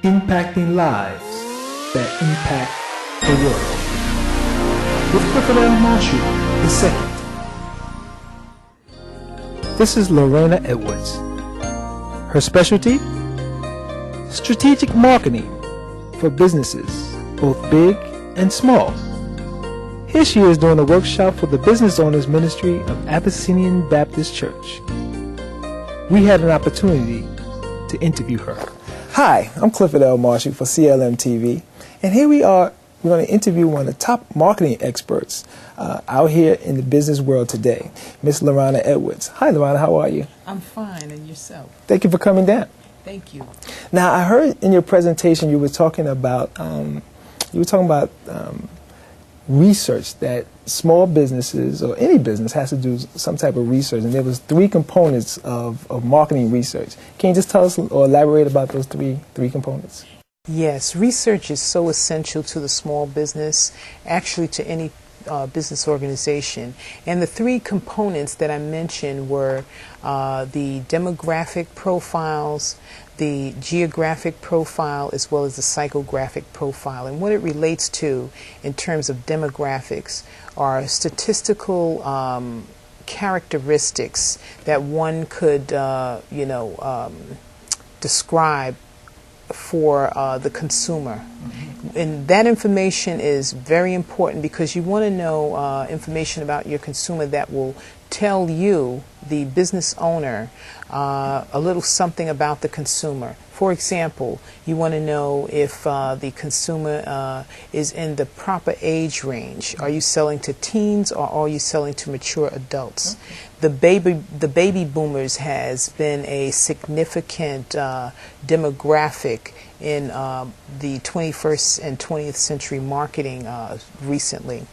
impacting lives that impact the world. With Clifford L Marshall II. This is Laurana Edwards. Her specialty? Strategic marketing for businesses, both big and small. Here she is doing a workshop for the Business Owners Ministry of Abyssinian Baptist Church. We had an opportunity to interview her. Hi, I'm Clifford L Marshall for CLM TV, and here we are. We're going to interview one of the top marketing experts out here in the business world today, Miss Laurana Edwards. Hi, Laurana. How are you? I'm fine, and yourself? Thank you for coming down. Thank you. Now, I heard in your presentation you were talking about research that small businesses or any business has to do some type of research, and there was 3 components of marketing research. Can you just tell us or elaborate about those three components? Yes, research is so essential to the small business, actually to any business organization. And the 3 components that I mentioned were the demographic profiles, the geographic profile, as well as the psychographic profile. And what it relates to in terms of demographics are statistical characteristics that one could, describe for the consumer. Mm-hmm. And that information is very important because you want to know information about your consumer that will tell you, the business owner, a little something about the consumer. For example, you want to know if the consumer is in the proper age range. Are you selling to teens or are you selling to mature adults? Okay. The baby boomers has been a significant demographic in the 21st and 20th century marketing recently.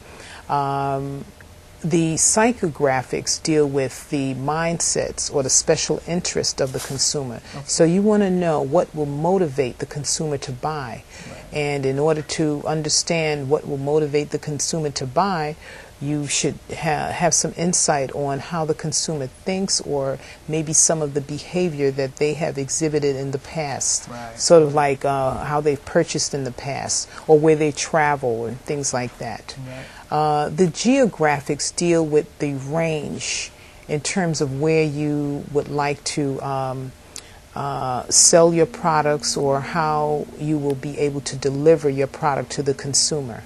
The psychographics deal with the mindsets or the special interest of the consumer. Okay. So you want to know what will motivate the consumer to buy. Right. And in order to understand what will motivate the consumer to buy, you should have some insight on how the consumer thinks or maybe some of the behavior that they have exhibited in the past. Right. Sort of like how they've purchased in the past or where they travel and things like that. Right. The geographics deal with the range in terms of where you would like to sell your products or how you will be able to deliver your product to the consumer.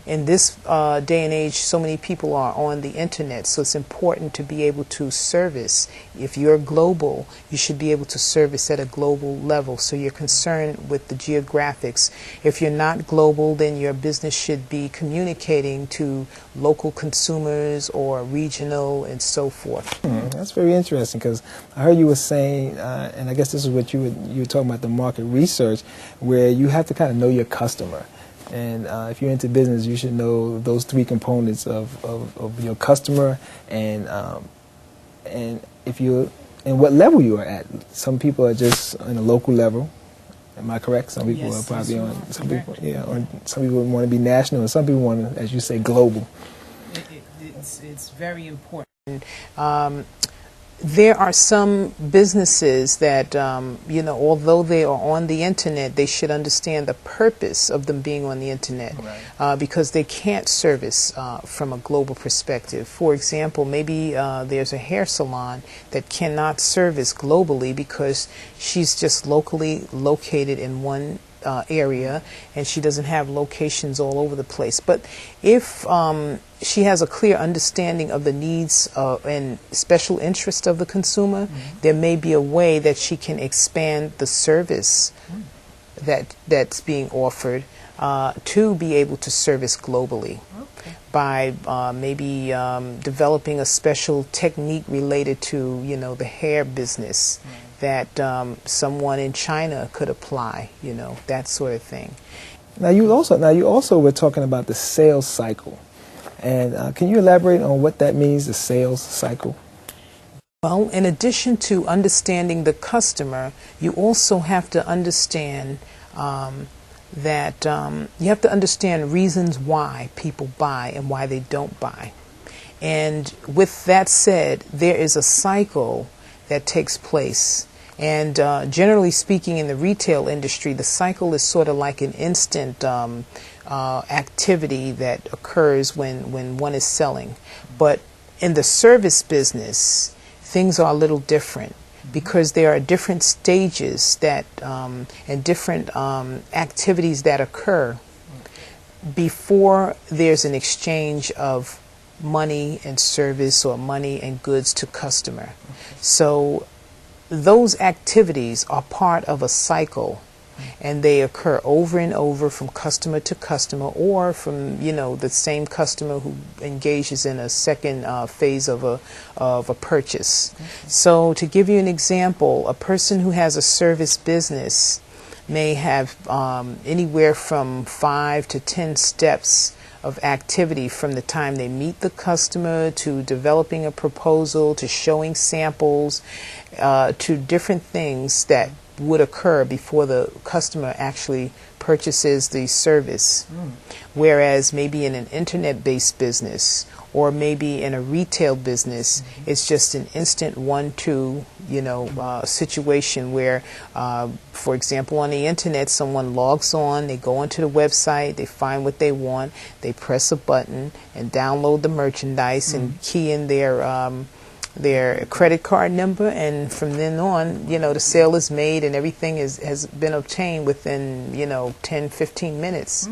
In this day and age, so many people are on the internet, so it's important to be able to service. If you're global, you should be able to service at a global level, so you're concerned with the geographics. If you're not global, then your business should be communicating to local consumers or regional and so forth. That's very interesting, because I heard you were saying, and I guess this is what you were talking about, the market research, where you have to kind of know your customer. And if you're into business, you should know those 3 components of your customer and if you and what level you are at. Some people are just on a local level. Am I correct? Some people are probably on some people, or some people want to be national, and some people want to, as you say, global. It's very important. There are some businesses that, although they are on the internet, they should understand the purpose of them being on the internet. Right. Because they can't service from a global perspective. For example, maybe there's a hair salon that cannot service globally because she's just locally located in one area and she doesn't have locations all over the place. But if she has a clear understanding of the needs and special interest of the consumer, mm-hmm. there may be a way that she can expand the service that's being offered to be able to service globally. Okay. By maybe developing a special technique related to, the hair business. Right. That someone in China could apply, that sort of thing. Now you also were talking about the sales cycle, and can you elaborate on what that means, the sales cycle? Well, in addition to understanding the customer, you also have to understand that you have to understand reasons why people buy and why they don't buy. And with that said, there is a cycle that takes place And generally speaking, in the retail industry, the cycle is sort of like an instant activity that occurs when one is selling. But in the service business, things are a little different, because there are different stages that and different activities that occur before there's an exchange of money and service, or money and goods to customer. So those activities are part of a cycle, and they occur over and over from customer to customer, or from, you know, the same customer who engages in a second phase of a purchase. So to give you an example, a person who has a service business may have anywhere from 5 to 10 steps of activity, from the time they meet the customer to developing a proposal to showing samples to different things that would occur before the customer actually purchases the service. Whereas maybe in an internet-based business, or maybe in a retail business, it's just an instant 1-2, you know, situation where, for example, on the internet, someone logs on, they go onto the website, they find what they want, they press a button and download the merchandise and key in their credit card number, and from then on, you know, the sale is made and everything has been obtained within, you know, 10-15 minutes.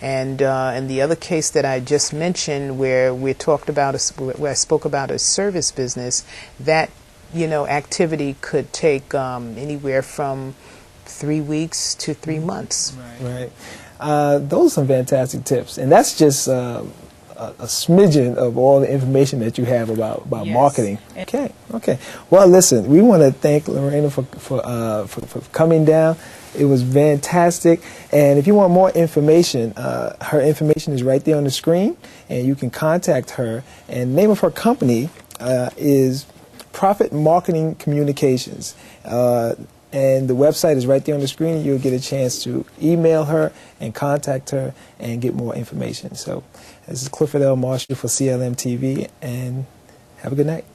And in the other case that I just mentioned, where we talked about where I spoke about a service business, that, you know, activity could take anywhere from 3 weeks to 3 months. Right. Those are some fantastic tips, and that's just a smidgen of all the information that you have about Yes. marketing. Okay. Well, listen, we want to thank Laurana for coming down. It was fantastic. And if you want more information, her information is right there on the screen, and you can contact her. And the name of her company is Profit Marketing Communications. And the website is right there on the screen. You'll get a chance to email her and contact her and get more information. So this is Clifford L Marshall for CLM TV, and have a good night.